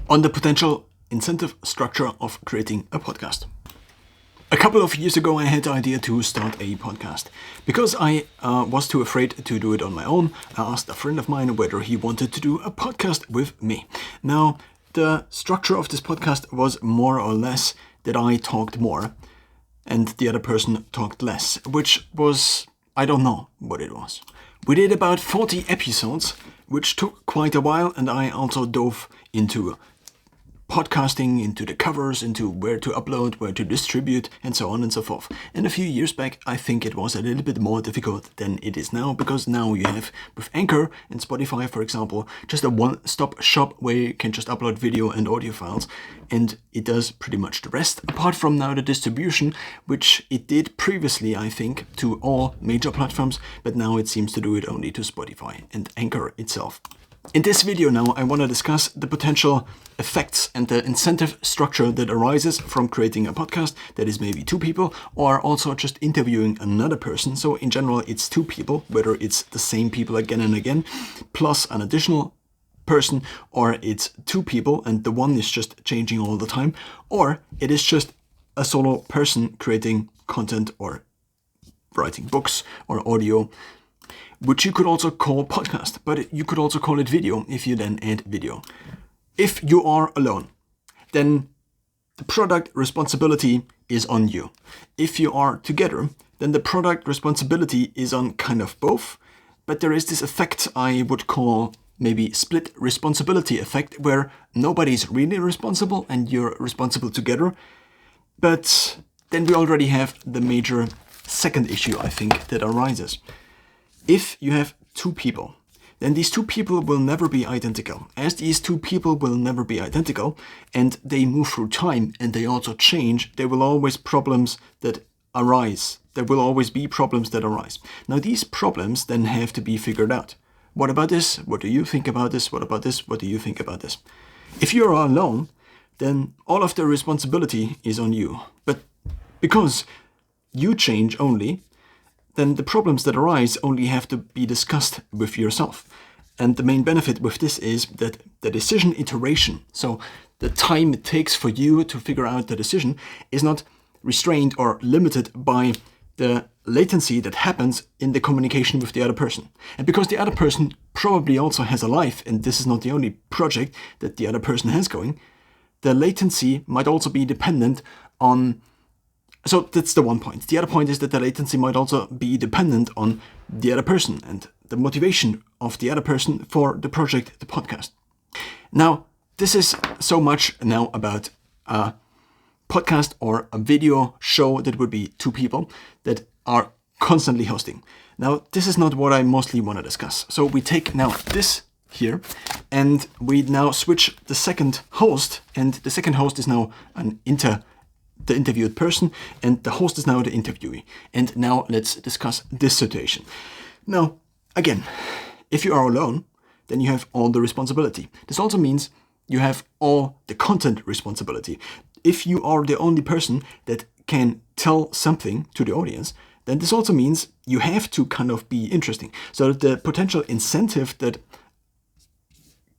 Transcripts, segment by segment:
on the potential incentive structure of creating a podcast. A couple of years ago, I had the idea to start a podcast. Because I was too afraid to do it on my own, I asked a friend of mine whether he wanted to do a podcast with me. Now, the structure of this podcast was more or less that I talked more and the other person talked less, which was, I don't know what it was. We did about 40 episodes, which took quite a while, and I also dove into podcasting, into the covers, into where to upload, where to distribute, and so on and so forth. And a few years back, I think it was a little bit more difficult than it is now, because now you have, with Anchor and Spotify, for example, just a one-stop shop where you can just upload video and audio files, and it does pretty much the rest, apart from now the distribution, which it did previously, I think, to all major platforms, but now it seems to do it only to Spotify and Anchor itself. In this video now, I want to discuss the potential effects and the incentive structure that arises from creating a podcast that is maybe two people, or also just interviewing another person. So in general, it's two people, whether it's the same people again and again, plus an additional person, or it's two people and the one is just changing all the time, or it is just a solo person creating content or writing books or audio, which you could also call podcast, but you could also call it video if you then add video. If you are alone, then the product responsibility is on you. If you are together, then the product responsibility is on kind of both, but there is this effect I would call maybe split responsibility effect, where nobody's really responsible and you're responsible together. But then we already have the major second issue, I think, that arises. If you have two people, then these two people will never be identical. As these two people will never be identical, and they move through time and they also change, there will always problems that arise. There will always be problems that arise. Now these problems then have to be figured out. What about this? What do you think about this? What about this? What do you think about this? If you are alone, then all of the responsibility is on you. But because you change only, then the problems that arise only have to be discussed with yourself. And the main benefit with this is that the decision iteration, so the time it takes for you to figure out the decision, is not restrained or limited by the latency that happens in the communication with the other person. And because the other person probably also has a life, and this is not the only project that the other person has going, the latency might also be dependent on. So that's the one point. The other point is that the latency might also be dependent on the other person and the motivation of the other person for the project, the podcast. Now, this is so much now about a podcast or a video show that would be two people that are constantly hosting. Now, this is not what I mostly want to discuss. So we take now this here and we now switch the second host, and the second host is now the interviewed person, and the host is now the interviewee. And now let's discuss this situation. Now, again, if you are alone, then you have all the responsibility. This also means you have all the content responsibility. If you are the only person that can tell something to the audience, then this also means you have to kind of be interesting. So the potential incentive that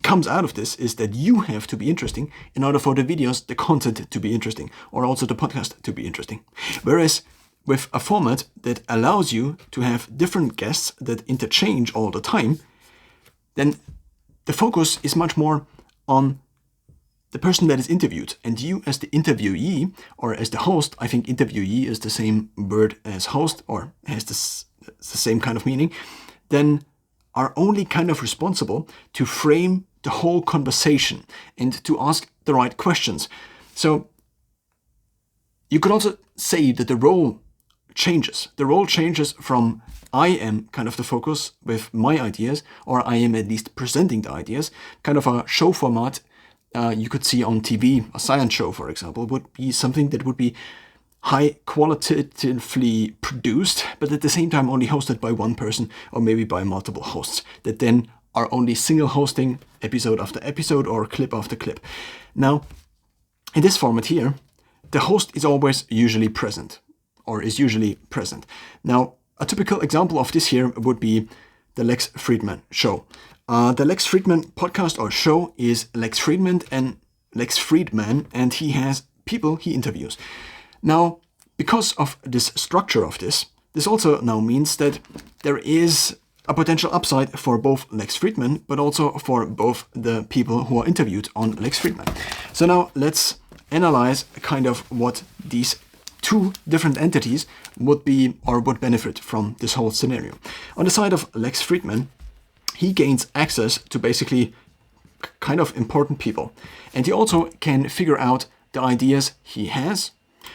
comes out of this is that you have to be interesting in order for the videos, the content to be interesting, or also the podcast to be interesting. Whereas with a format that allows you to have different guests that interchange all the time, then the focus is much more on the person that is interviewed, and you as the interviewee or as the host. I think interviewee is the same word as host, or has the same kind of meaning, then are only kind of responsible to frame the whole conversation and to ask the right questions. So you could also say that the role changes. The role changes from I am kind of the focus with my ideas, or I am at least presenting the ideas. Kind of a show format you could see on TV, a science show, for example, would be something that would be high qualitatively produced, but at the same time only hosted by one person or maybe by multiple hosts that then are only single hosting episode after episode or clip after clip. Now, in this format here, the host is always usually present, or is usually present. Now, a typical example of this here would be the Lex Fridman show. The Lex Fridman podcast or show is Lex Fridman and Lex Fridman, and he has people he interviews. Now, because of this structure of this also now means that there is a potential upside for both Lex Fridman, but also for both the people who are interviewed on Lex Fridman. So now let's analyze kind of what these two different entities would be or would benefit from this whole scenario. On the side of Lex Fridman, he gains access to basically kind of important people. And he also can figure out the ideas he has.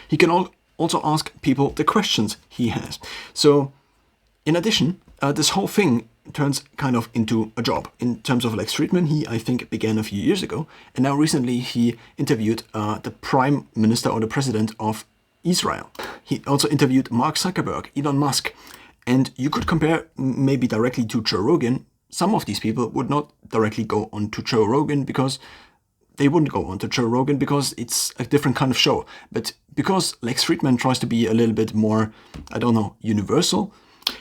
He can also ask people the questions he has. So in addition, this whole thing turns kind of into a job. In terms of Lex Fridman, he, I think, began a few years ago. And now recently he interviewed the prime minister or the president of Israel. He also interviewed Mark Zuckerberg, Elon Musk. And you could compare maybe directly to Joe Rogan. Some of these people would not directly go on to Joe Rogan because they wouldn't go on to Joe Rogan because it's a different kind of show. But because Lex Fridman tries to be a little bit more, I don't know, universal,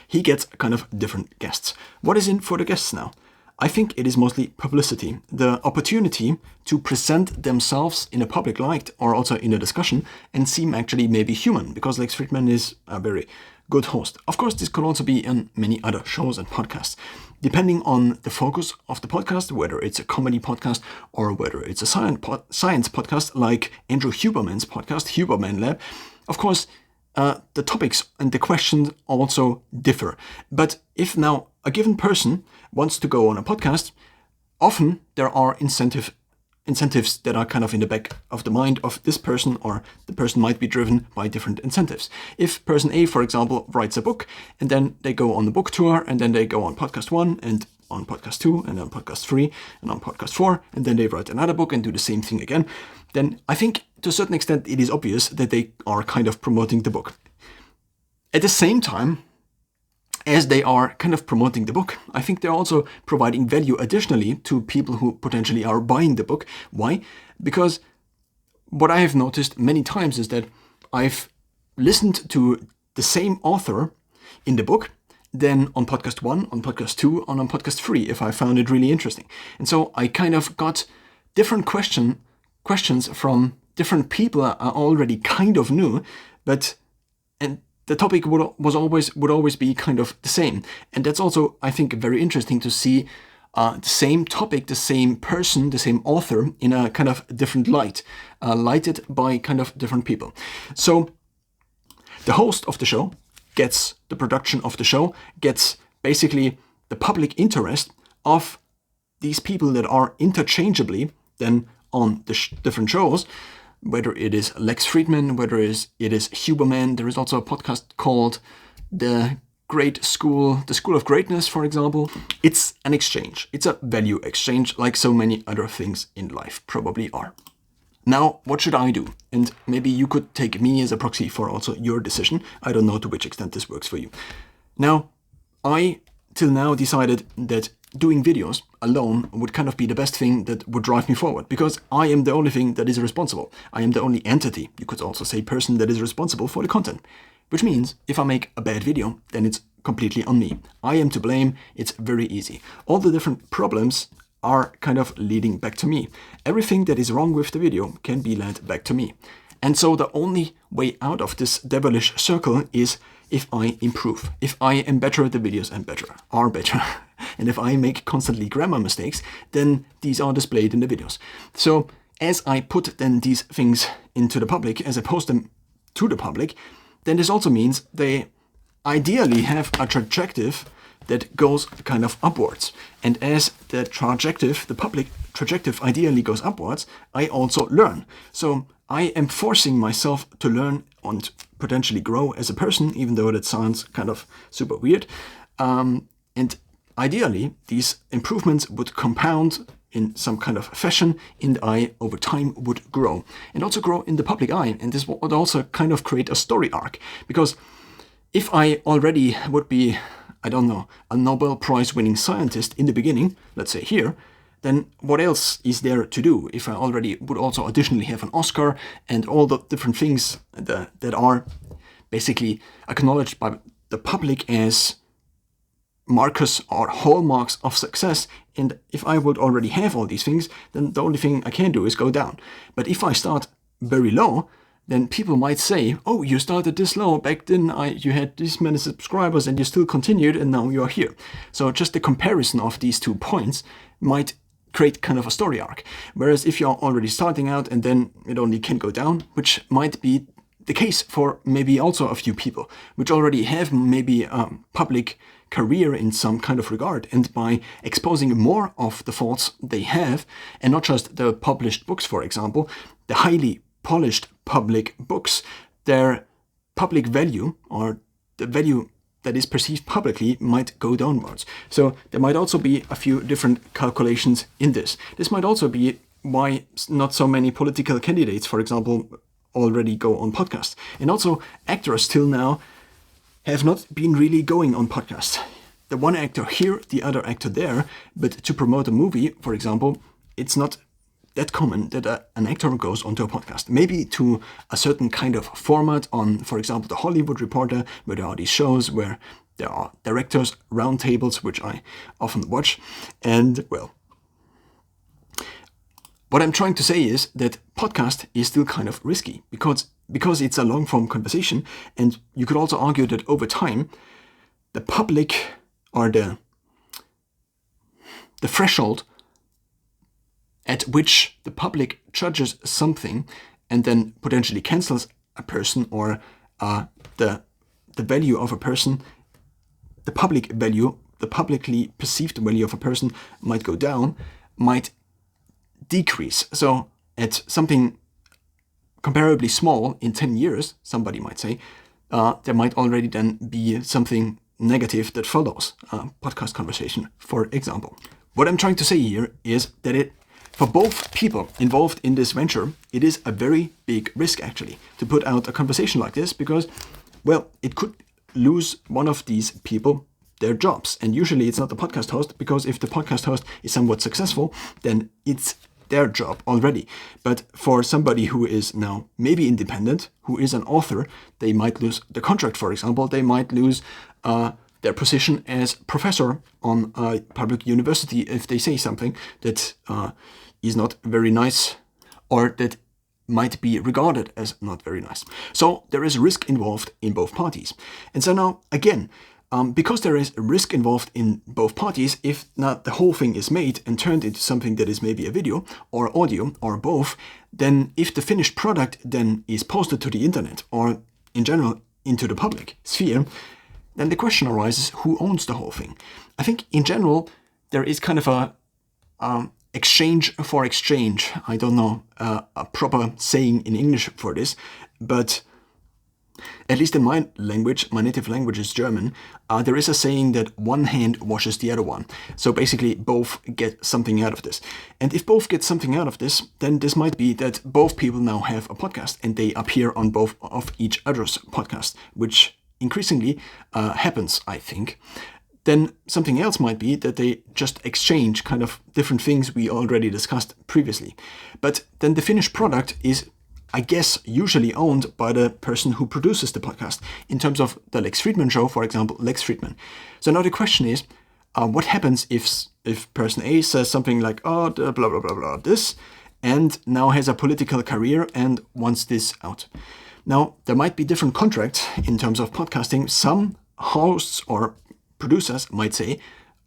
he gets kind of different guests. What is in for the guests now? I think it is mostly publicity, the opportunity to present themselves in a public light or also in a discussion and seem actually maybe human, because Lex Fridman is a very good host. Of course, this could also be on many other shows and podcasts. Depending on the focus of the podcast, whether it's a comedy podcast or whether it's a science podcast like Andrew Huberman's podcast, Huberman Lab, of course, the topics and the questions also differ. But if now a given person wants to go on a podcast, often there are incentives that are kind of in the back of the mind of this person, or the person might be driven by different incentives. If person A, for example, writes a book and then they go on the book tour and then they go on podcast 1 and on podcast 2 and on podcast 3 and on podcast 4 and then they write another book and do the same thing again, then I think to a certain extent it is obvious that they are kind of promoting the book. At the same time, as they are kind of promoting the book, I think they're also providing value additionally to people who potentially are buying the book. Why? Because what I have noticed many times is that I've listened to the same author in the book then on podcast 1, on podcast 2, and on podcast 3 if I found it really interesting. And so I kind of got different questions from different people I already kind of knew, and the topic would always be kind of the same. And that's also, I think, very interesting to see the same topic, the same person, the same author in a kind of different light, lighted by kind of different people. So the host of the show gets the production of the show, gets basically the public interest of these people that are interchangeably then on the different shows, whether it is Lex Fridman, whether it is Huberman. There is also a podcast called The School of Greatness, for example. It's an exchange. It's a value exchange, like so many other things in life probably are. Now, what should I do? And maybe you could take me as a proxy for also your decision. I don't know to which extent this works for you. Now, I till now decided that doing videos alone would kind of be the best thing that would drive me forward, because I am the only thing that is responsible. I am the only entity, you could also say person, that is responsible for the content. Which means if I make a bad video, then it's completely on me. I am to blame. It's very easy. All the different problems are kind of leading back to me. Everything that is wrong with the video can be led back to me. And so the only way out of this devilish circle is if I improve. If I am better, the videos are better. And if I make constantly grammar mistakes, then these are displayed in the videos. So as I put then these things into the public, as I post them to the public, then this also means they ideally have a trajective that goes kind of upwards. And as the public trajective ideally goes upwards, I also learn. So I am forcing myself to learn and potentially grow as a person, even though that sounds kind of super weird. And ideally, these improvements would compound in some kind of fashion, and I, over time, would grow. And also grow in the public eye. And this would also kind of create a story arc. Because if I already would be, I don't know, a Nobel Prize winning scientist in the beginning, let's say here, then what else is there to do if I already would also additionally have an Oscar and all the different things that are basically acknowledged by the public as markers or hallmarks of success, and if I would already have all these things, then the only thing I can do is go down. But if I start very low, then people might say, oh, you started this low, back then you had this many subscribers and you still continued and now you are here. So just the comparison of these 2 points might create kind of a story arc. Whereas if you're already starting out and then it only can go down, which might be the case for maybe also a few people, which already have maybe a public career in some kind of regard, and by exposing more of the faults they have, and not just the published books, for example, the highly polished public books, their public value or the value that is perceived publicly might go downwards. So there might also be a few different calculations in this. This might also be why not so many political candidates, for example, already go on podcasts. And also actors till now have not been really going on podcasts. The one actor here, the other actor there, but to promote a movie, for example, it's not that common that an actor goes onto a podcast. Maybe to a certain kind of format on, for example, The Hollywood Reporter, where there are these shows where there are directors' roundtables, which I often watch. And, well, what I'm trying to say is that podcast is still kind of risky because it's a long-form conversation, and you could also argue that over time, the public or the threshold at which the public judges something and then potentially cancels a person, or the value of a person, the public value, the publicly perceived value of a person might go down, might decrease. So at something comparably small in 10 years, somebody might say, there might already then be something negative that follows a podcast conversation, for example. What I'm trying to say here is that for both people involved in this venture, it is a very big risk actually to put out a conversation like this, because, well, it could lose one of these people their jobs. And usually it's not the podcast host, because if the podcast host is somewhat successful, then it's their job already. But for somebody who is now maybe independent, who is an author, they might lose the contract, for example. They might lose their position as professor on a public university if they say something that is not very nice, or that might be regarded as not very nice. So there is risk involved in both parties. And so now, again, because there is a risk involved in both parties, if not the whole thing is made and turned into something that is maybe a video or audio or both, then if the finished product then is posted to the internet or in general into the public sphere, then the question arises, who owns the whole thing? I think in general, there is kind of a exchange for exchange. I don't know a proper saying in English for this, but at least in my language, my native language is German, there is a saying that one hand washes the other one. So basically both get something out of this. And if both get something out of this, then this might be that both people now have a podcast and they appear on both of each other's podcasts, which increasingly happens, I think. Then something else might be that they just exchange kind of different things we already discussed previously. But then the finished product is, I guess, usually owned by the person who produces the podcast. In terms of the Lex Fridman show, for example, Lex Fridman. So now the question is, what happens if person A says something like, oh, blah, blah, blah, blah, this, and now has a political career and wants this out. Now, there might be different contracts in terms of podcasting. Some hosts or producers might say,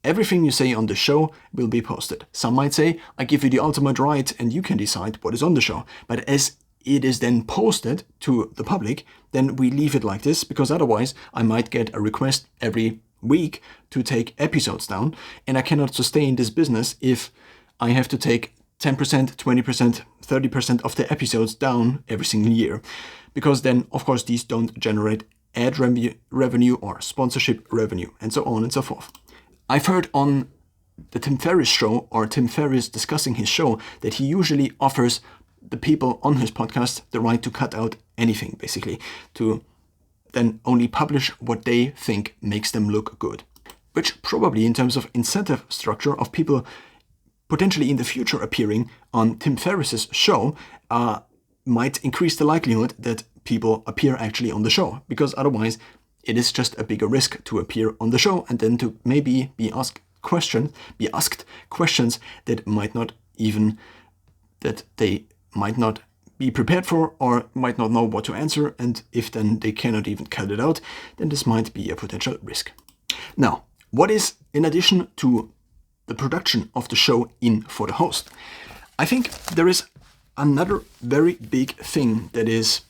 everything you say on the show will be posted. Some might say, I give you the ultimate right and you can decide what is on the show. But as it is then posted to the public, then we leave it like this, because otherwise I might get a request every week to take episodes down, and I cannot sustain this business if I have to take 10%, 20%, 30% of the episodes down every single year. Because then, of course, these don't generate ad revenue or sponsorship revenue, and so on and so forth. I've heard on the Tim Ferriss show, or Tim Ferriss discussing his show, that he usually offers the people on his podcast the right to cut out anything, basically, to then only publish what they think makes them look good. Which probably, in terms of incentive structure of people potentially in the future appearing on Tim Ferriss's show, might increase the likelihood that people appear actually on the show, because otherwise it is just a bigger risk to appear on the show and then to maybe be asked questions that they might not be prepared for or might not know what to answer, and if then they cannot even cut it out, then this might be a potential risk. Now, what is in addition to the production of the show in for the host? I think there is another very big thing that is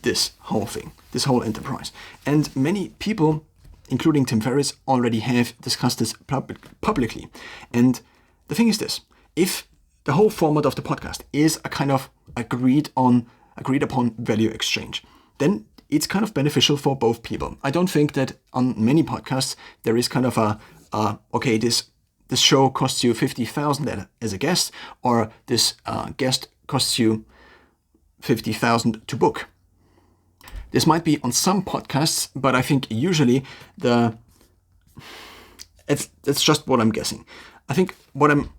this whole enterprise. And many people, including Tim Ferriss, already have discussed this publicly. And the thing is this: if the whole format of the podcast is a kind of agreed upon value exchange, then it's kind of beneficial for both people. I don't think that on many podcasts there is kind of okay, this show costs you 50,000 as a guest, or this guest costs you 50,000 to book. This might be on some podcasts, but I think usually it's just what I'm guessing. I think what I'm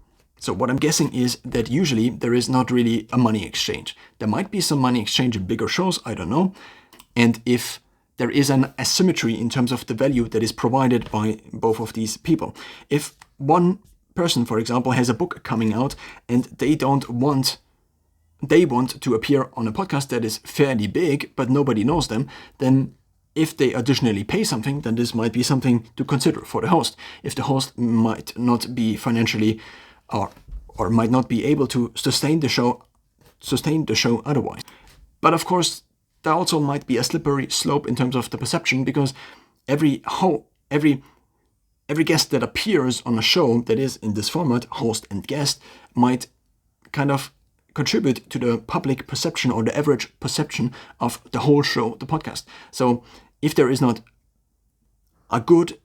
guessing is that usually there is not really a money exchange. There might be some money exchange in bigger shows, I don't know. And if there is an asymmetry in terms of the value that is provided by both of these people. If one person, for example, has a book coming out and they want to appear on a podcast that is fairly big, but nobody knows them, then if they additionally pay something, then this might be something to consider for the host. If the host might not be financially or might not be able to sustain the show otherwise. But of course, there also might be a slippery slope in terms of the perception, because every guest that appears on a show that is in this format, host and guest, might kind of contribute to the public perception or the average perception of the whole show, the podcast. So if there is not a good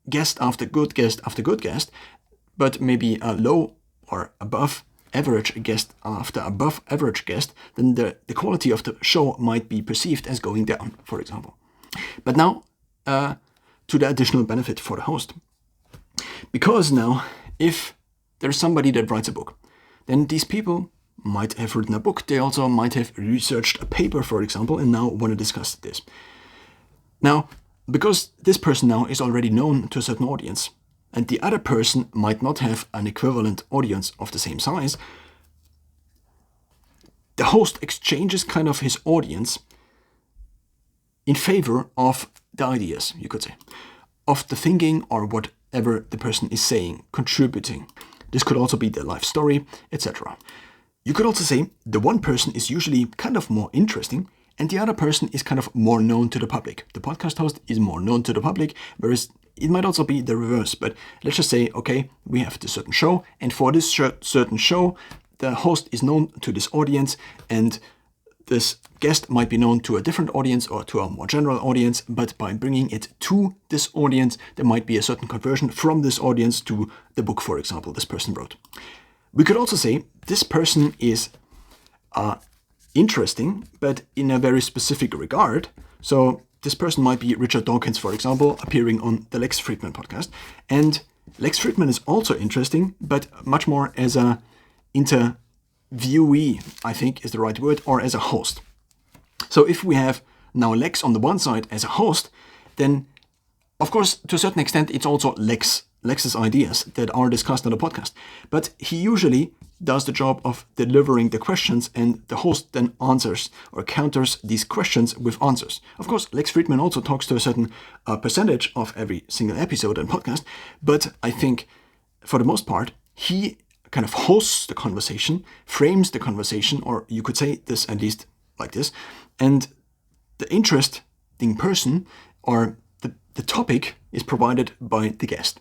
guest after good guest after good guest, but maybe a low or above average guest after above average guest, then the quality of the show might be perceived as going down, for example. But now to the additional benefit for the host. Because now, if there's somebody that writes a book, then these people might have written a book. They also might have researched a paper, for example, and now want to discuss this. Now, because this person now is already known to a certain audience, and the other person might not have an equivalent audience of the same size, the host exchanges kind of his audience in favor of the ideas, you could say, of the thinking or whatever the person is saying, contributing. This could also be their life story, etc. You could also say the one person is usually kind of more interesting and the other person is kind of more known to the public. The podcast host is more known to the public, whereas it might also be the reverse. But let's just say, okay, we have this certain show, and for this certain show, the host is known to this audience, and this guest might be known to a different audience or to a more general audience, but by bringing it to this audience, there might be a certain conversion from this audience to the book, for example, this person wrote. We could also say this person is interesting, but in a very specific regard. So this person might be Richard Dawkins, for example, appearing on the Lex Fridman podcast. And Lex Fridman is also interesting, but much more as a interviewee, I think is the right word, or as a host. So if we have now Lex on the one side as a host, then of course, to a certain extent, it's also Lex's ideas that are discussed on the podcast. But he usually does the job of delivering the questions, and the host then answers or counters these questions with answers. Of course, Lex Fridman also talks to a certain percentage of every single episode and podcast, but I think for the most part, he kind of hosts the conversation, frames the conversation, or you could say this at least like this, and the interesting person or the topic is provided by the guest.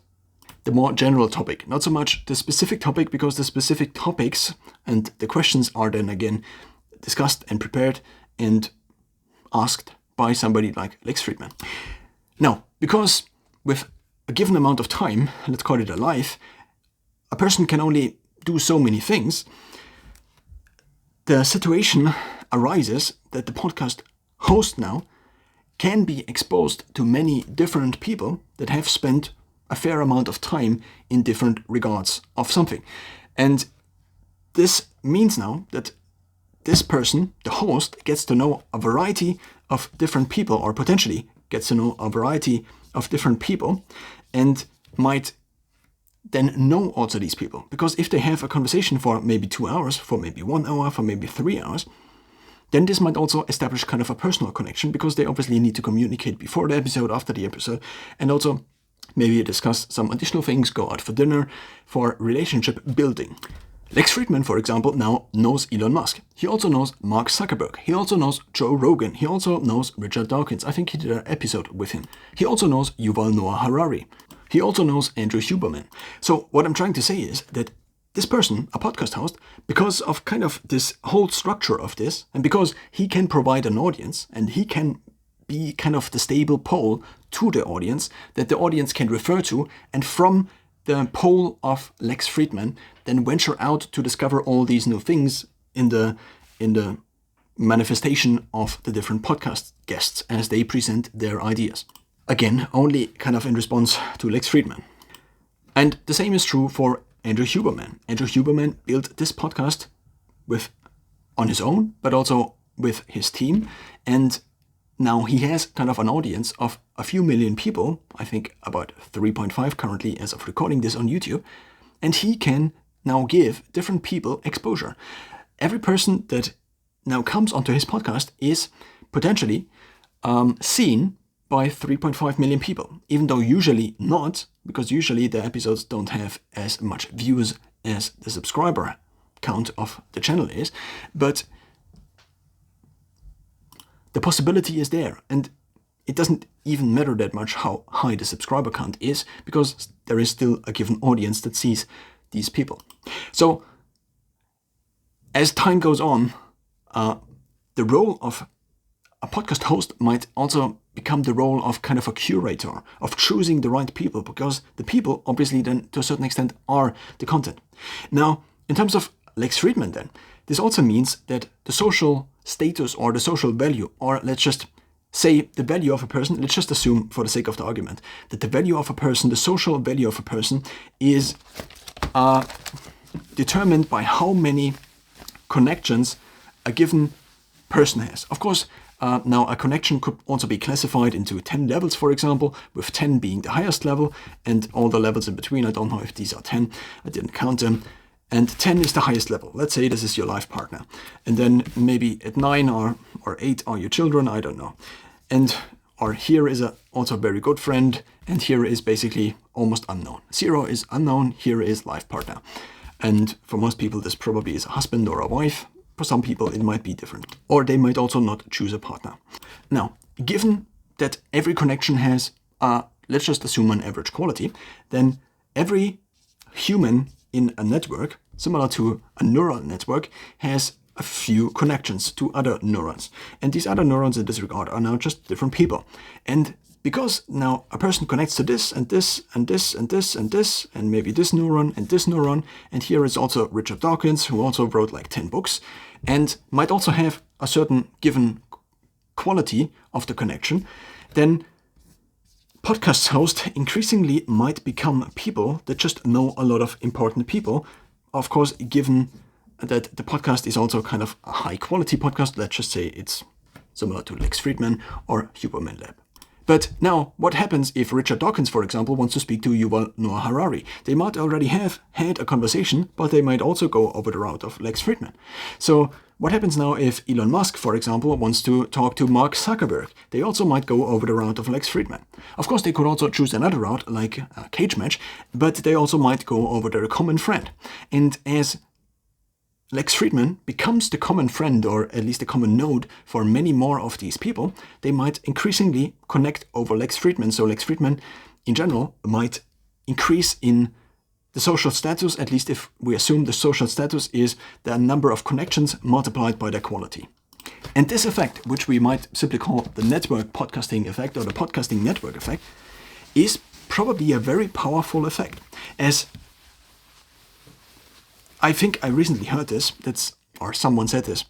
The more general topic, not so much the specific topic, because the specific topics and the questions are then again discussed and prepared and asked by somebody like Lex Fridman. Now, because with a given amount of time, let's call it a life, a person can only do so many things, the situation arises that the podcast host now can be exposed to many different people that have spent a fair amount of time in different regards of something. And this means now that this person, the host, gets to know a variety of different people, or potentially gets to know a variety of different people and might then know also these people. Because if they have a conversation for maybe 2 hours, for maybe 1 hour, for maybe 3 hours, then this might also establish kind of a personal connection, because they obviously need to communicate before the episode, after the episode, and also maybe discuss some additional things, go out for dinner, for relationship building. Lex Fridman, for example, now knows Elon Musk. He also knows Mark Zuckerberg. He also knows Joe Rogan. He also knows Richard Dawkins. I think he did an episode with him. He also knows Yuval Noah Harari. He also knows Andrew Huberman. So what I'm trying to say is that this person, a podcast host, because of kind of this whole structure of this, and because he can provide an audience, and he can be kind of the stable pole to the audience that the audience can refer to, and from the pole of Lex Fridman, then venture out to discover all these new things in the manifestation of the different podcast guests as they present their ideas. Again, only kind of in response to Lex Fridman. And the same is true for Andrew Huberman. Andrew Huberman built this podcast on his own, but also with his team. And now he has kind of an audience of a few million people, I think about 3.5 currently as of recording this on YouTube. And he can now give different people exposure. Every person that now comes onto his podcast is potentially seen by 3.5 million people, even though usually not, because usually the episodes don't have as much views as the subscriber count of the channel is, but the possibility is there, and it doesn't even matter that much how high the subscriber count is, because there is still a given audience that sees these people. So as time goes on, the role of a podcast host might also become the role of kind of a curator, of choosing the right people, because the people obviously then to a certain extent are the content. Now, in terms of Lex Fridman then, this also means that the social status or the social value, or let's just say the value of a person, let's just assume for the sake of the argument that the value of a person, the social value of a person is determined by how many connections a given person has. Of course, now a connection could also be classified into 10 levels, for example, with 10 being the highest level and all the levels in between. I don't know if these are 10, I didn't count them. And 10 is the highest level. Let's say this is your life partner. And then maybe at 9 or 8 are your children, I don't know. Or here is also a very good friend, and here is basically almost unknown. 0 is unknown, here is life partner. And for most people, this probably is a husband or a wife. For some people, it might be different. Or they might also not choose a partner. Now, given that every connection has, let's just assume an average quality, then every human in a network, similar to a neural network, has a few connections to other neurons. And these other neurons in this regard are now just different people. And because now a person connects to this and this and this and this and this, and maybe this neuron and this neuron, and here is also Richard Dawkins, who also wrote like 10 books, and might also have a certain given quality of the connection, then podcast hosts increasingly might become people that just know a lot of important people. Of course, given that the podcast is also kind of a high quality podcast, let's just say it's similar to Lex Fridman or Huberman Lab. But now, what happens if Richard Dawkins, for example, wants to speak to Yuval Noah Harari? They might already have had a conversation, but they might also go over the route of Lex Fridman. So what happens now if Elon Musk, for example, wants to talk to Mark Zuckerberg? They also might go over the route of Lex Fridman. Of course, they could also choose another route, like a cage match, but they also might go over their common friend. And as Lex Fridman becomes the common friend, or at least the common node for many more of these people, they might increasingly connect over Lex Fridman. So Lex Fridman, in general, might increase in the social status, at least if we assume the social status is the number of connections multiplied by their quality. And this effect, which we might simply call the network podcasting effect or the podcasting network effect, is probably a very powerful effect, as I think I recently heard this, or someone said this,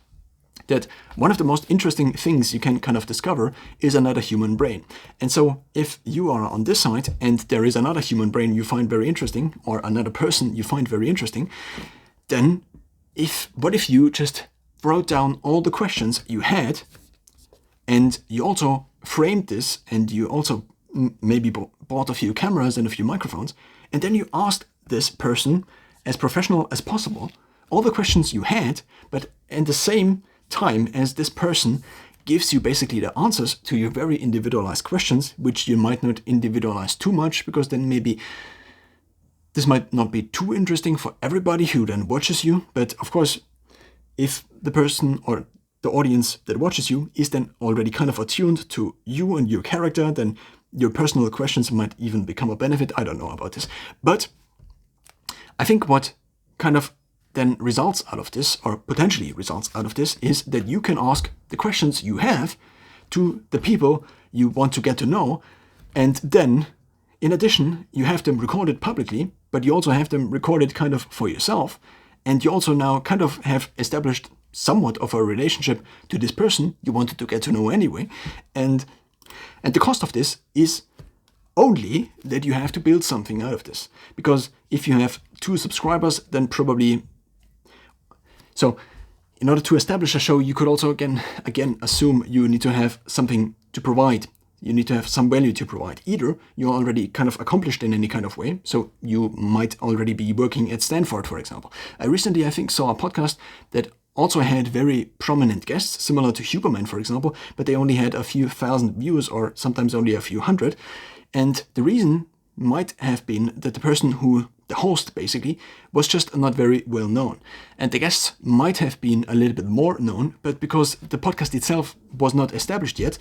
that one of the most interesting things you can kind of discover is another human brain. And so if you are on this side and there is another human brain you find very interesting, or another person you find very interesting, then what if you just wrote down all the questions you had, and you also framed this and you also maybe bought a few cameras and a few microphones, and then you asked this person as professional as possible all the questions you had, but at the same time as this person gives you basically the answers to your very individualized questions, which you might not individualize too much, because then maybe this might not be too interesting for everybody who then watches you. But of course, if the person or the audience that watches you is then already kind of attuned to you and your character, then your personal questions might even become a benefit. I don't know about this. But I think what kind of then results out of this, or potentially results out of this, is that you can ask the questions you have to the people you want to get to know. And then, in addition, you have them recorded publicly, but you also have them recorded kind of for yourself. And you also now kind of have established somewhat of a relationship to this person you wanted to get to know anyway. And the cost of this is only that you have to build something out of this. Because if you have 2 subscribers, then probably... So in order to establish a show, you could also again assume you need to have something to provide. You need to have some value to provide. Either you're already kind of accomplished in any kind of way, so you might already be working at Stanford, for example. I recently, I think, saw a podcast that also had very prominent guests, similar to Huberman, for example, but they only had a few thousand views or sometimes only a few hundred. And the reason might have been that the host basically, was just not very well known. And the guests might have been a little bit more known, but because the podcast itself was not established yet,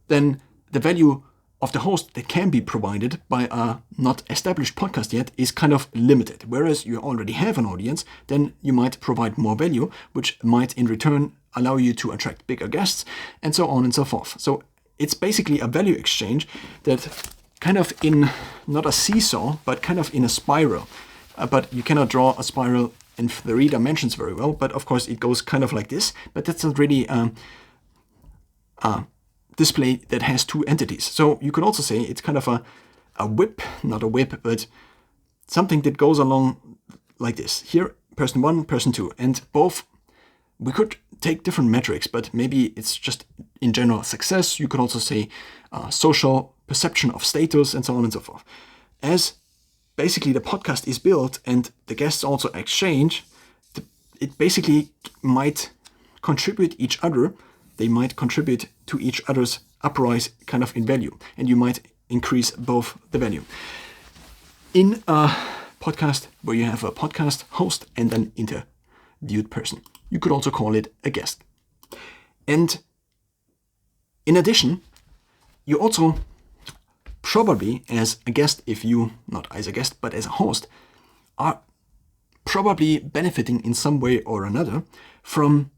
then the value of the host that can be provided by a not established podcast yet is kind of limited. Whereas you already have an audience, then you might provide more value, which might in return allow you to attract bigger guests, and so on and so forth. So it's basically a value exchange that kind of in, not a seesaw, but kind of in a spiral. But you cannot draw a spiral in 3 dimensions very well, but of course it goes kind of like this, but that's not really a display that has 2 entities. So you could also say it's kind of a whip, not a whip, but something that goes along like this. Here, person 1, person 2, and both, we could take different metrics, but maybe it's just in general success. You could also say social perception of status, and so on and so forth. As basically the podcast is built and the guests also exchange, it basically might contribute each other. They might contribute to each other's uprise kind of in value, and you might increase both the value. In a podcast where you have a podcast host and an interviewed person, you could also call it a guest. And in addition, you also probably as a guest, if you, not as a guest, but as a host, are probably benefiting in some way or another from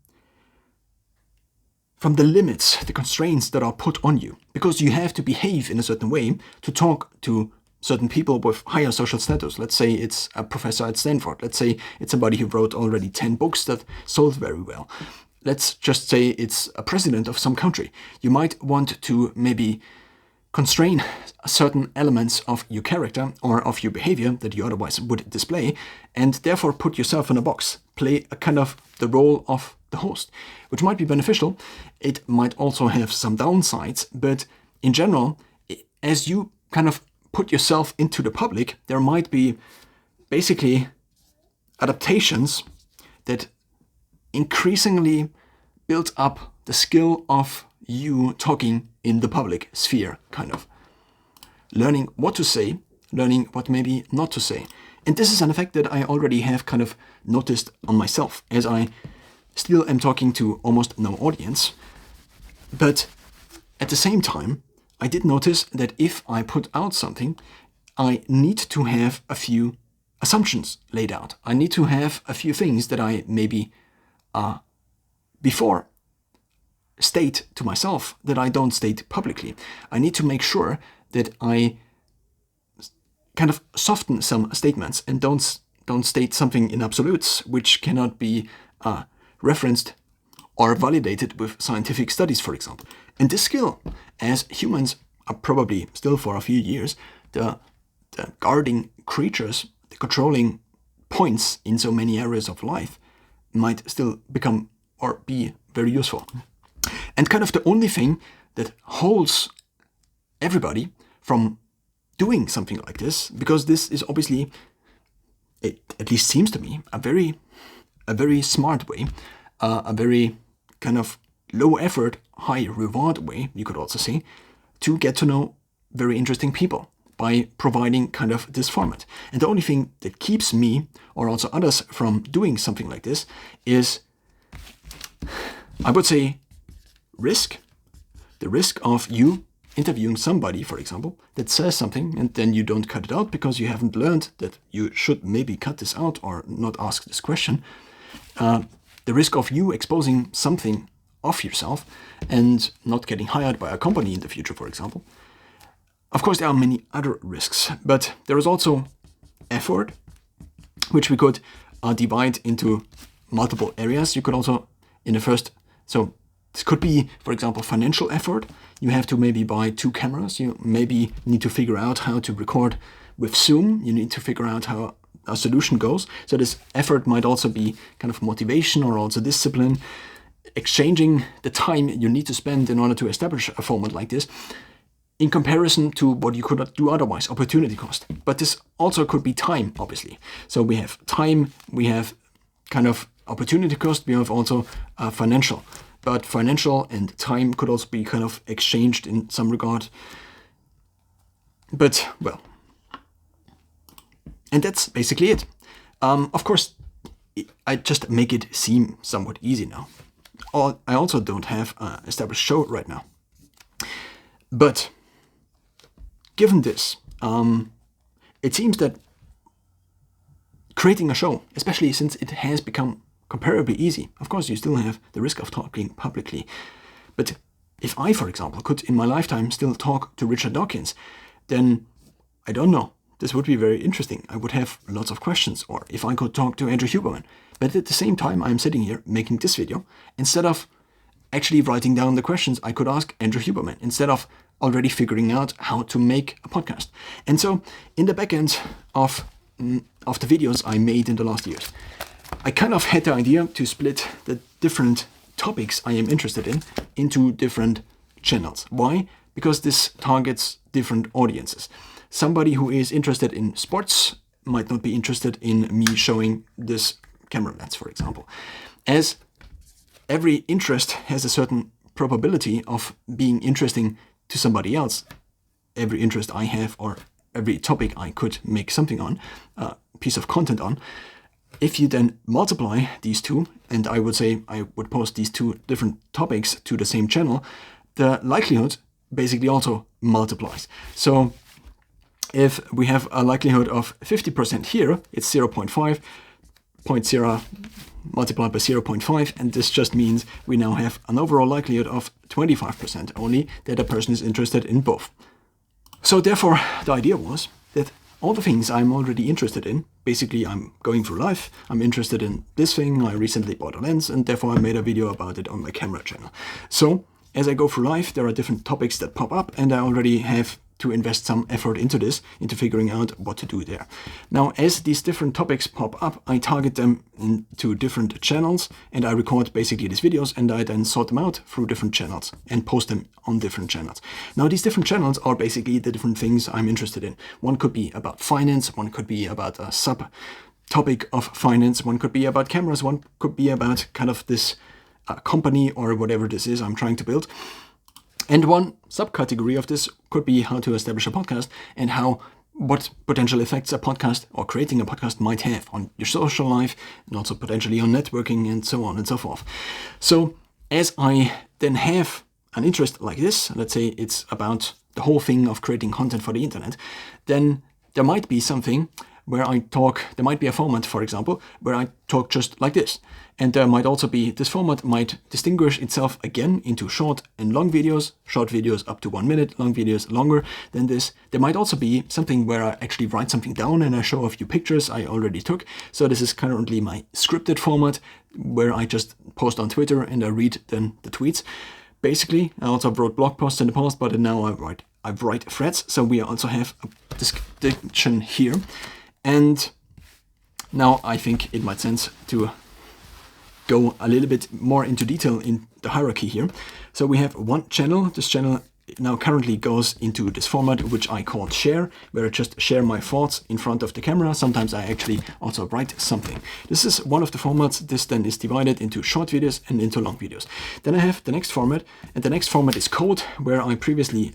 the limits, the constraints that are put on you. Because you have to behave in a certain way to talk to certain people with higher social status. Let's say it's a professor at Stanford. Let's say it's somebody who wrote already 10 books that sold very well. Let's just say it's a president of some country. You might want to maybe constrain certain elements of your character or of your behavior that you otherwise would display, and therefore put yourself in a box, play a kind of the role of the host, which might be beneficial. It might also have some downsides, but in general, as you kind of put yourself into the public, there might be basically adaptations that increasingly build up the skill of you talking in the public sphere, kind of. Learning what to say, learning what maybe not to say. And this is an effect that I already have kind of noticed on myself, as I still am talking to almost no audience. But at the same time, I did notice that if I put out something, I need to have a few assumptions laid out. I need to have a few things that I maybe before state to myself that I don't state publicly. I need to make sure that I kind of soften some statements and don't state something in absolutes which cannot be referenced or validated with scientific studies, for example. And this skill, as humans are probably still for a few years, the guarding creatures, the controlling points in so many areas of life, might still become or be very useful. And kind of the only thing that holds everybody from doing something like this, because this is obviously, it at least seems to me, a very smart way, a very kind of low effort, high reward way, you could also say, to get to know very interesting people by providing kind of this format. And the only thing that keeps me or also others from doing something like this is, I would say, risk. The risk of you interviewing somebody, for example, that says something and then you don't cut it out because you haven't learned that you should maybe cut this out or not ask this question. The risk of you exposing something of yourself and not getting hired by a company in the future, for example. Of course, there are many other risks, but there is also effort, which we could divide into multiple areas. You could also, so this could be, for example, financial effort. You have to maybe buy 2 cameras. You maybe need to figure out how to record with Zoom. You need to figure out how a solution goes. So this effort might also be kind of motivation or also discipline, exchanging the time you need to spend in order to establish a format like this in comparison to what you could not do otherwise, opportunity cost. But this also could be time, obviously. So we have time, we have kind of opportunity cost, we have also financial. But financial and time could also be kind of exchanged in some regard. But, well, and that's basically it. Of course, I just make it seem somewhat easy now. I also don't have an established show right now. But given this, it seems that creating a show, especially since it has become comparably easy, of course you still have the risk of talking publicly. But if I, for example, could in my lifetime still talk to Richard Dawkins, then I don't know. This would be very interesting. I would have lots of questions. Or if I could talk to Andrew Huberman. But at the same time, I'm sitting here making this video. Instead of actually writing down the questions, I could ask Andrew Huberman instead of already figuring out how to make a podcast. And so in the back end of the videos I made in the last years, I kind of had the idea to split the different topics I am interested in into different channels. Why? Because this targets different audiences. Somebody who is interested in sports might not be interested in me showing this camera lens, for example. As every interest has a certain probability of being interesting to somebody else, every interest I have or every topic I could make something on, a piece of content on, if you then multiply these two, and I would say I would post these 2 different topics to the same channel, the likelihood basically also multiplies. So if we have a likelihood of 50% here, it's 0.5, 0.0 multiplied by 0.5, and this just means we now have an overall likelihood of 25% only that a person is interested in both. So therefore, the idea was that all the things I'm already interested in, basically I'm going through life, I'm interested in this thing, I recently bought a lens, and therefore I made a video about it on my camera channel. So as I go through life, there are different topics that pop up, and I already have to invest some effort into this, into figuring out what to do there. Now, as these different topics pop up, I target them into different channels, and I record basically these videos, and I then sort them out through different channels and post them on different channels. Now, these different channels are basically the different things I'm interested in. One could be about finance, one could be about a sub-topic of finance, one could be about cameras, one could be about kind of this company or whatever this is I'm trying to build. And one subcategory of this could be how to establish a podcast and what potential effects a podcast or creating a podcast might have on your social life and also potentially on networking and so on and so forth. So as I then have an interest like this, let's say it's about the whole thing of creating content for the internet, then there might be something where there might be a format, for example, where I talk just like this. And there might also be, this format might distinguish itself again into short and long videos, short videos up to 1 minute, long videos longer than this. There might also be something where I actually write something down and I show a few pictures I already took. So this is currently my scripted format where I just post on Twitter and I read then the tweets. Basically, I also wrote blog posts in the past, but now I write threads. So we also have a distinction here. And now I think it might sense to go a little bit more into detail in the hierarchy here. So we have one channel. This channel now currently goes into this format, which I call share, where I just share my thoughts in front of the camera. Sometimes I actually also write something. This is one of the formats. This then is divided into short videos and into long videos. Then I have the next format, and the next format is code, where I previously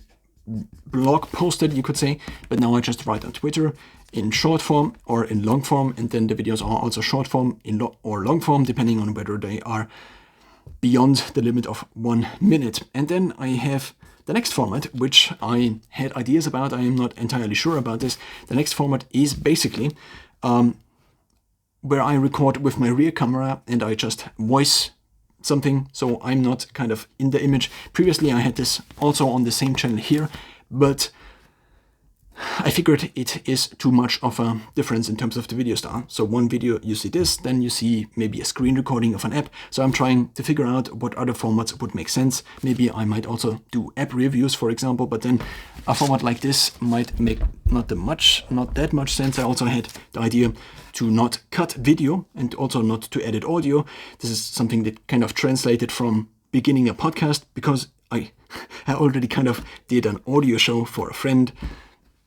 blog posted, you could say, but now I just write on Twitter in short form or in long form, and then the videos are also short form or long form, depending on whether they are beyond the limit of 1 minute. And then I have the next format, which I had ideas about. I am not entirely sure about this. The next format is basically where I record with my rear camera and I just voice something, so I'm not kind of in the image. Previously I had this also on the same channel here, but I figured it is too much of a difference in terms of the video style. So one video you see this, then you see maybe a screen recording of an app. So I'm trying to figure out what other formats would make sense. Maybe I might also do app reviews, for example, but then a format like this might make not that much sense. I also had the idea to not cut video and also not to edit audio. This is something that kind of translated from beginning a podcast, because I already kind of did an audio show for a friend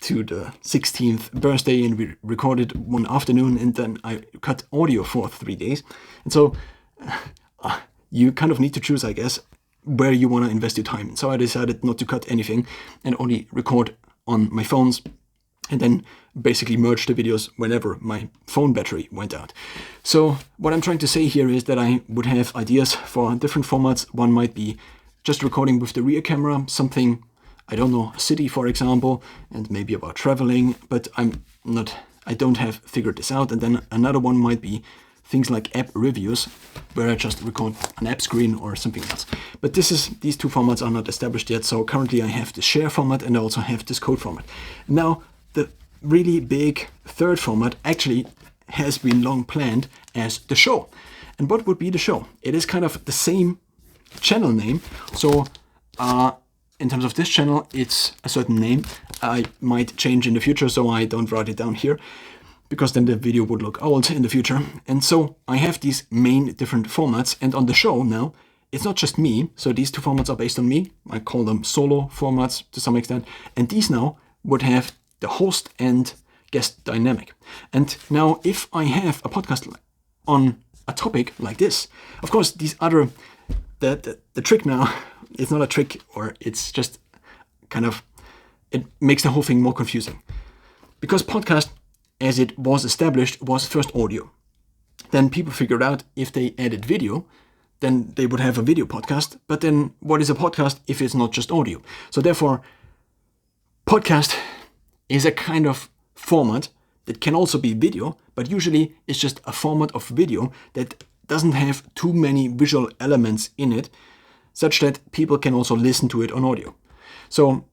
to the 16th birthday, and we recorded one afternoon, and then I cut audio for 3 days. And so you kind of need to choose, I guess, where you want to invest your time. So I decided not to cut anything and only record on my phones, and then basically merge the videos whenever my phone battery went out. So what I'm trying to say here is that I would have ideas for different formats. One might be just recording with the rear camera, something, I don't know, a city, for example, and maybe about traveling, but I don't have figured this out. And then another one might be things like app reviews, where I just record an app screen or something else. But these two formats are not established yet. So currently I have the share format and I also have this code format. Now, the really big third format actually has been long planned as the show. And what would be the show? It is kind of the same channel name. So, in terms of this channel, it's a certain name. I might change in the future, so I don't write it down here, because then the video would look old in the future. And so I have these main different formats, and on the show now, it's not just me. So these two formats are based on me. I call them solo formats to some extent. And these now would have the host and guest dynamic. And now if I have a podcast on a topic like this, of course, these other, the trick now, it's not a trick, or it's just kind of, it makes the whole thing more confusing. Because podcast, as it was established, was first audio. Then people figured out if they added video, then they would have a video podcast. But then what is a podcast if it's not just audio? So therefore, podcast is a kind of format that can also be video, but usually it's just a format of video that doesn't have too many visual elements in it, such that people can also listen to it on audio. So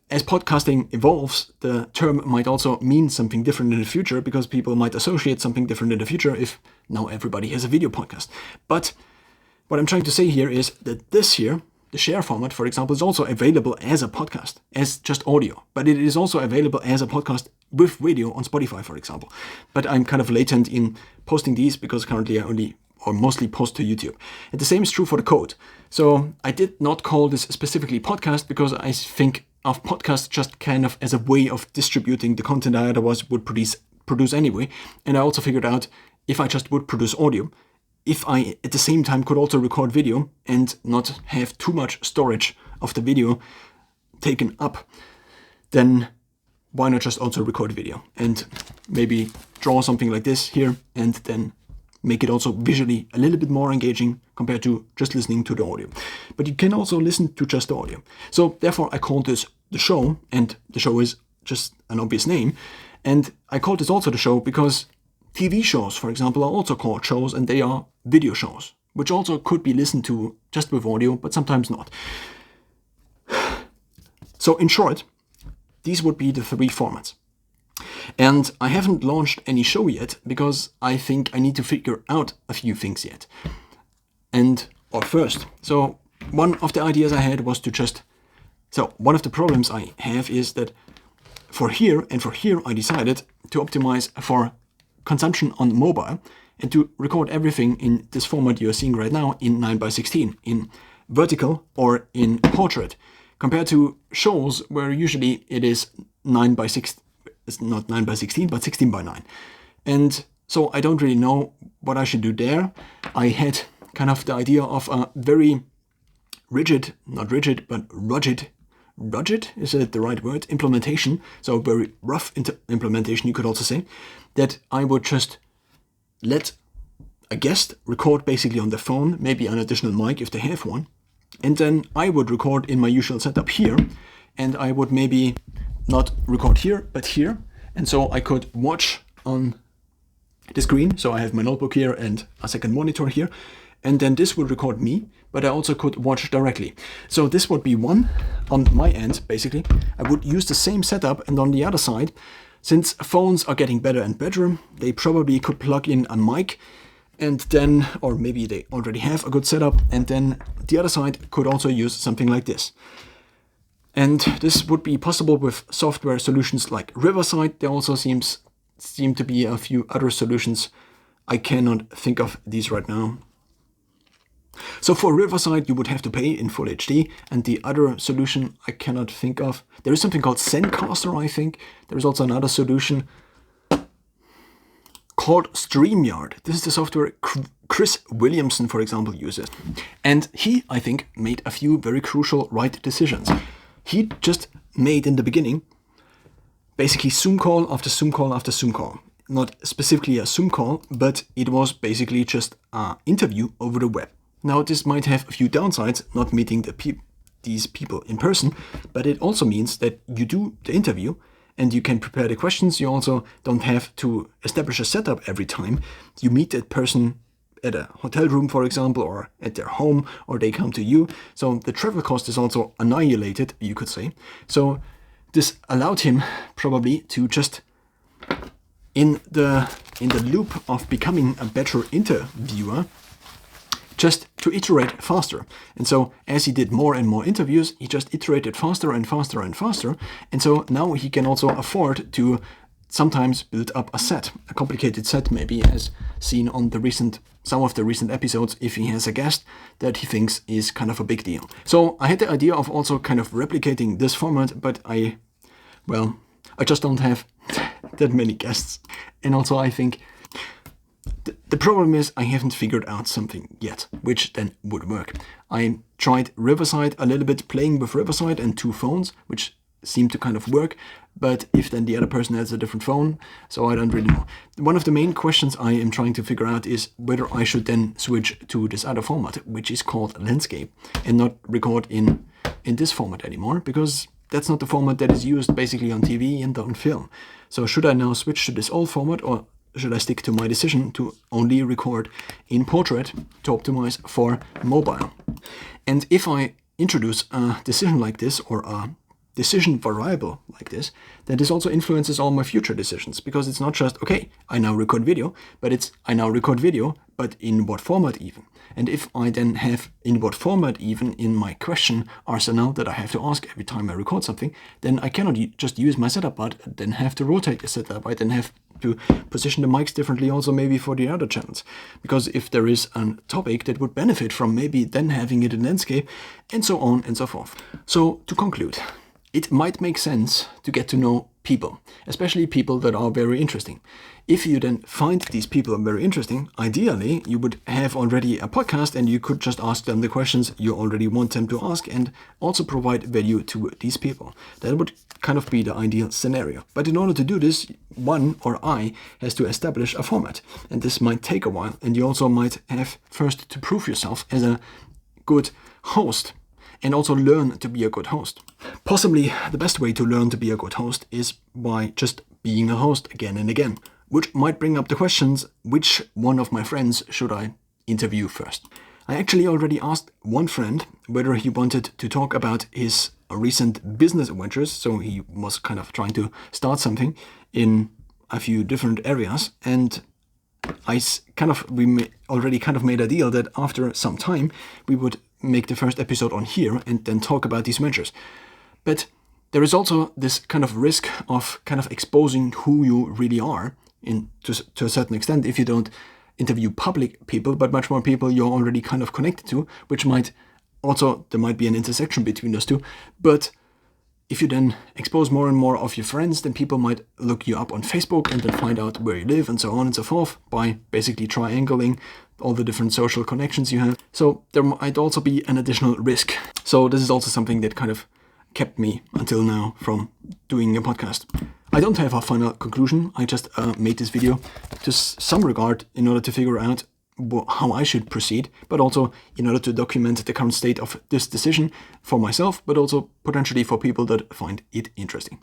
as podcasting evolves, the term might also mean something different in the future, because people might associate something different in the future if now everybody has a video podcast. But what I'm trying to say here is that this here, the share format, for example, is also available as a podcast, as just audio. But it is also available as a podcast with video on Spotify, for example. But I'm kind of latent in posting these, because currently I mostly post to YouTube. And the same is true for the code. So I did not call this specifically podcast, because I think of podcast just kind of as a way of distributing the content I otherwise would produce anyway. And I also figured out, if I just would produce audio, if I at the same time could also record video and not have too much storage of the video taken up, then why not just also record video and maybe draw something like this here, and then make it also visually a little bit more engaging compared to just listening to the audio. But you can also listen to just the audio. So therefore I called this the show, and the show is just an obvious name. And I called this also the show because TV shows, for example, are also called shows, and they are video shows, which also could be listened to just with audio, but sometimes not. So in short, these would be the three formats. And I haven't launched any show yet, because I think I need to figure out a few things yet. So one of the ideas I had was one of the problems I have is that for here I decided to optimize for consumption on mobile, and to record everything in this format you're seeing right now in 9:16 in vertical or in portrait, compared to shows where usually it is 9:6. It's not 9:16, but 16:9. And so I don't really know what I should do there. I had kind of the idea of a very rigid, not rigid, but rugged, is it the right word? Implementation, so very rough implementation, you could also say, that I would just let a guest record basically on the phone, maybe an additional mic if they have one, and then I would record in my usual setup here, and I would maybe not record here, but here, and so I could watch on the screen. So I have my notebook here and a second monitor here, and then this would record me, but I also could watch directly. So this would be one on my end, basically. I would use the same setup, and on the other side, since phones are getting better and better, they probably could plug in a mic, and then, or maybe they already have a good setup, and then the other side could also use something like this. And this would be possible with software solutions like Riverside. There also seem to be a few other solutions. I cannot think of these right now. So for Riverside, you would have to pay in full HD, and the other solution I cannot think of. There is something called Zencaster, I think. There is also another solution called StreamYard. This is the software Chris Williamson, for example, uses. And he, I think, made a few very crucial right decisions. He just made in the beginning basically Zoom call after Zoom call after Zoom call. Not specifically a Zoom call, but it was basically just an interview over the web. Now, this might have a few downsides, not meeting these people in person, but it also means that you do the interview and you can prepare the questions. You also don't have to establish a setup every time. You meet that person at a hotel room, for example, or at their home, or they come to you. So the travel cost is also annihilated, you could say. So this allowed him probably to just, in the loop of becoming a better interviewer, just to iterate faster. And so as he did more and more interviews, he just iterated faster and faster and faster. And so now he can also afford to sometimes build up a complicated set, maybe as seen on some of the recent episodes, if he has a guest that he thinks is kind of a big deal. So I had the idea of also kind of replicating this format, but I just don't have that many guests. And also I think the problem is I haven't figured out something yet, which then would work. I tried Riverside a little bit, playing with Riverside and two phones, which seemed to kind of work, but if then the other person has a different phone, so I don't really know. One of the main questions I am trying to figure out is whether I should then switch to this other format, which is called Landscape, and not record in this format anymore, because that's not the format that is used basically on TV and on film. So should I now switch to this old format, or should I stick to my decision to only record in portrait to optimize for mobile? And if I introduce a decision like this, or a decision variable like this, then this also influences all my future decisions, because it's not just, okay, I now record video, but it's, I now record video, but in what format even? And if I then have in what format even in my question arsenal that I have to ask every time I record something, then I cannot just use my setup, but then have to rotate the setup. I then have to position the mics differently also maybe for the other channels. Because if there is a topic that would benefit from maybe then having it in landscape, and so on and so forth. So to conclude, it might make sense to get to know people, especially people that are very interesting. If you then find these people very interesting, ideally you would have already a podcast and you could just ask them the questions you already want them to ask and also provide value to these people. That would kind of be the ideal scenario. But in order to do this, one or I has to establish a format, and this might take a while, and you also might have first to prove yourself as a good host and also learn to be a good host. Possibly the best way to learn to be a good host is by just being a host again and again, which might bring up the questions, which one of my friends should I interview first? I actually already asked one friend whether he wanted to talk about his recent business adventures, so he was kind of trying to start something in a few different areas, and we already kind of made a deal that after some time we would make the first episode on here and then talk about these ventures. But there is also this kind of risk of kind of exposing who you really are to a certain extent if you don't interview public people, but much more people you're already kind of connected to, which might also, there might be an intersection between those two. But if you then expose more and more of your friends, then people might look you up on Facebook and then find out where you live and so on and so forth by basically triangling all the different social connections you have. So there might also be an additional risk. So this is also something that kind of kept me until now from doing a podcast. I don't have a final conclusion. I just made this video to some regard in order to figure out how I should proceed, but also in order to document the current state of this decision for myself, but also potentially for people that find it interesting.